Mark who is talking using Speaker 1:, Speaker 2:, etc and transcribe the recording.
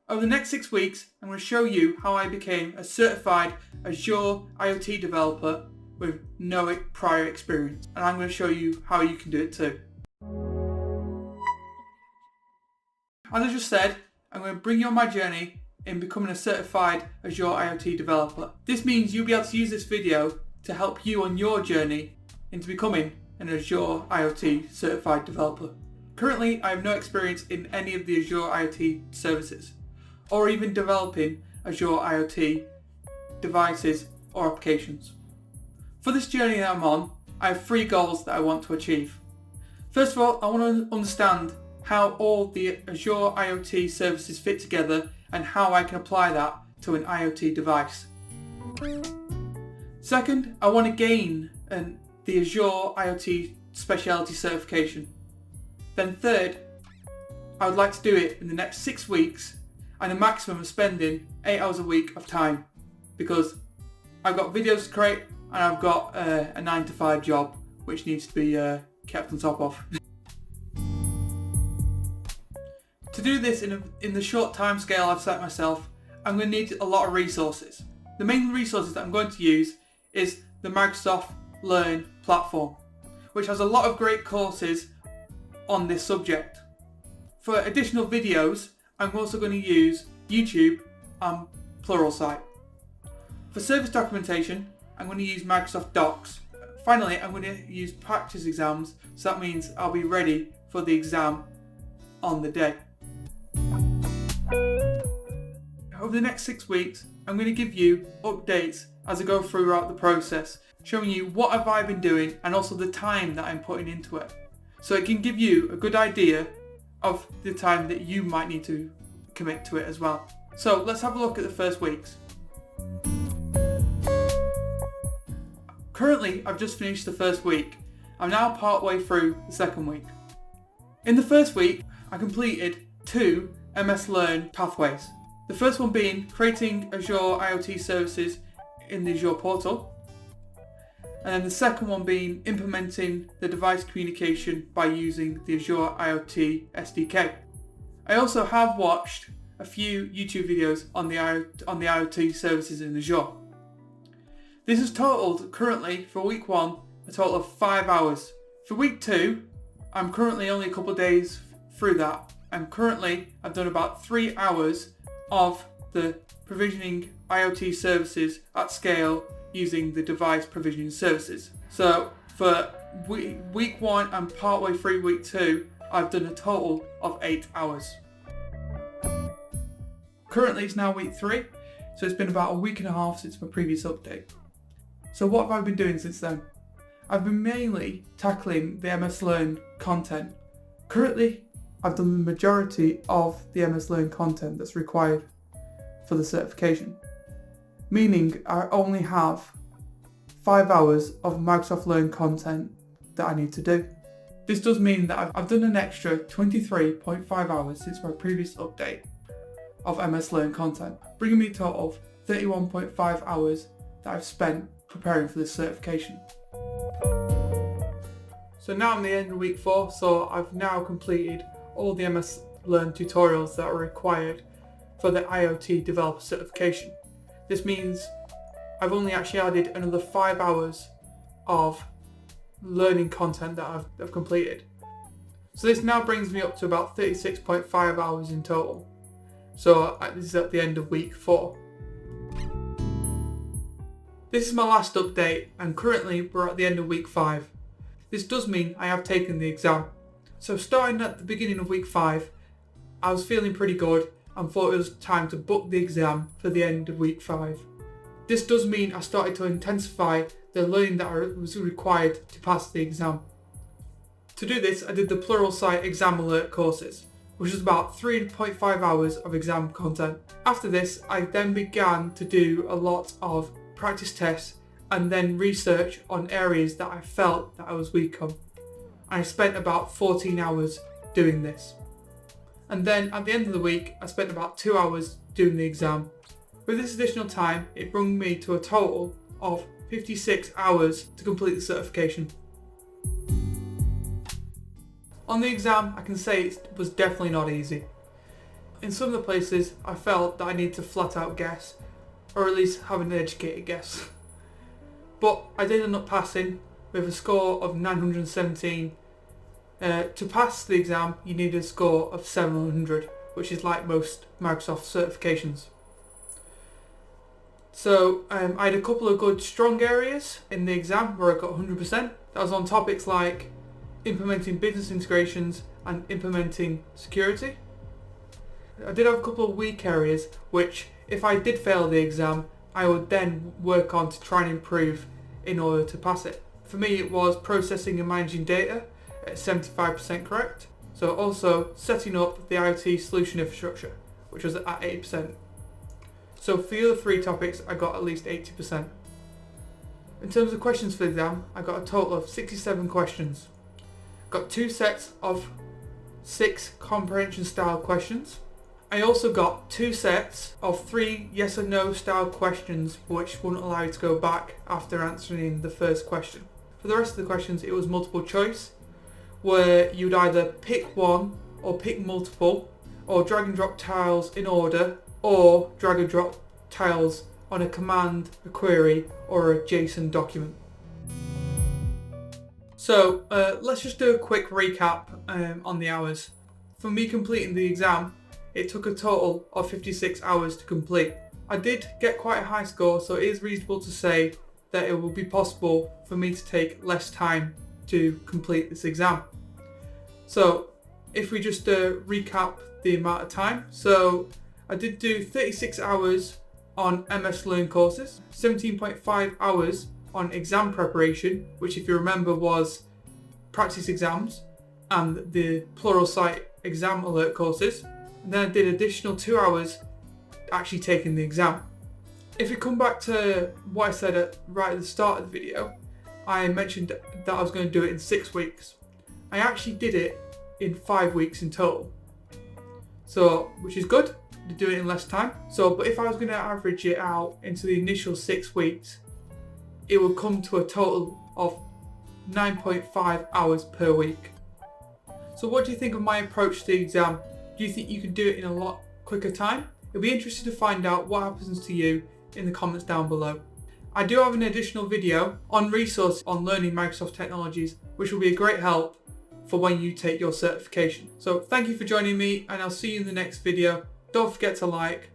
Speaker 1: Over the next 6 weeks, I'm going to show you how I became a certified Azure IoT developer with no prior experience, and I'm going to show you how you can do it too. As I just said, I'm going to bring you on my journey in becoming a certified Azure IoT developer. This means you'll be able to use this video to help you on your journey into becoming an Azure IoT certified developer. Currently, I have no experience in any of the Azure IoT services, or even developing Azure IoT devices or applications. For this journey that I'm on, I have 3 goals that I want to achieve. First of all, I want to understand how all the Azure IoT services fit together and how I can apply that to an IoT device. Second, I want to gain the Azure IoT specialty certification. Then third, I would like to do it in the next 6 weeks and a maximum of spending 8 hours a week of time, because I've got videos to create and I've got a 9-to-5 job which needs to be kept on top of. To do this in the short time scale I've set myself, I'm going to need a lot of resources. The main resources that I'm going to use is the Microsoft Learn platform, which has a lot of great courses on this subject. For additional videos, I'm also going to use YouTube and Pluralsight. For service documentation, I'm going to use Microsoft Docs. Finally, I'm going to use practice exams, so that means I'll be ready for the exam on the day. Over the next 6 weeks, I'm going to give you updates as I go throughout the process, showing you what have I been doing and also the time that I'm putting into it. So it can give you a good idea of the time that you might need to commit to it as well. So let's have a look at the first weeks. Currently, I've just finished the first week. I'm now part way through the second week. In the first week, I completed 2 MS Learn pathways. The first one being creating Azure IoT services in the Azure portal, and then the second one being implementing the device communication by using the Azure IoT SDK. I also have watched a few YouTube videos on the IoT services in Azure. This has totaled currently for week 1 a total of 5 hours. For week 2, I'm currently only a couple of days through that, and currently I've done about 3 hours of the provisioning IoT services at scale using the device provisioning services. So for week 1 and partway through week 2, I've done a total of 8 hours. Currently it's now week 3, so it's been about a week and a half since my previous update. So what have I been doing since then? I've been mainly tackling the MS Learn content. Currently, I've done the majority of the MS Learn content that's required for the certification, meaning I only have 5 hours of Microsoft Learn content that I need to do. This does mean that I've done an extra 23.5 hours since my previous update of MS Learn content, bringing me a total of 31.5 hours that I've spent preparing for this certification. So now I'm at the end of week 4, so I've now completed all the MS Learn tutorials that are required for the IoT developer certification. This means I've only actually added another 5 hours of learning content that I've completed. So this now brings me up to about 36.5 hours in total. So this is at the end of week 4. This is my last update, and currently we're at the end of week 5. This does mean I have taken the exam. So starting at the beginning of week 5, I was feeling pretty good and thought it was time to book the exam for the end of week 5. This does mean I started to intensify the learning that was required to pass the exam. To do this, I did the Pluralsight exam alert courses, which was about 3.5 hours of exam content. After this, I then began to do a lot of practice tests and then research on areas that I felt that I was weak on. I spent about 14 hours doing this. And then at the end of the week, I spent about 2 hours doing the exam. With this additional time, it brought me to a total of 56 hours to complete the certification. On the exam, I can say it was definitely not easy. In some of the places I felt that I needed to flat out guess, or at least have an educated guess. But I did end up passing with a score of 917. To pass the exam you need a score of 700, which is like most Microsoft certifications. So I had a couple of good strong areas in the exam where I got 100%. That was on topics like implementing business integrations and implementing security. I did have a couple of weak areas which, if I did fail the exam, I would then work on to try and improve in order to pass it. For me it was processing and managing data at 75% correct. So also setting up the IoT solution infrastructure, which was at 80%. So for the other three topics I got at least 80%. In terms of questions for the exam, I got a total of 67 questions. Got 2 sets of 6 comprehension style questions. I also got 2 sets of 3 yes or no style questions which wouldn't allow you to go back after answering the first question. For the rest of the questions it was multiple choice, where you'd either pick one or pick multiple, or drag and drop tiles in order, or drag and drop tiles on a command, a query, or a JSON document. So let's just do a quick recap on the hours. For me completing the exam, it took a total of 56 hours to complete. I did get quite a high score, so it is reasonable to say that it will be possible for me to take less time to complete this exam. So if we just recap the amount of time. So I did do 36 hours on MS Learn courses, 17.5 hours on exam preparation, which if you remember was practice exams and the Pluralsight exam alert courses. And then I did additional 2 hours actually taking the exam. If you come back to what I said right at the start of the video, I mentioned that I was going to do it in 6 weeks. I actually did it in 5 weeks in total. So, which is good, to do it in less time. So, but if I was going to average it out into the initial 6 weeks, it would come to a total of 9.5 hours per week. So what do you think of my approach to the exam? Do you think you can do it in a lot quicker time? It'll be interesting to find out what happens to you in the comments down below. I do have an additional video on resources on learning Microsoft technologies, which will be a great help for when you take your certification. So thank you for joining me, and I'll see you in the next video. Don't forget to like,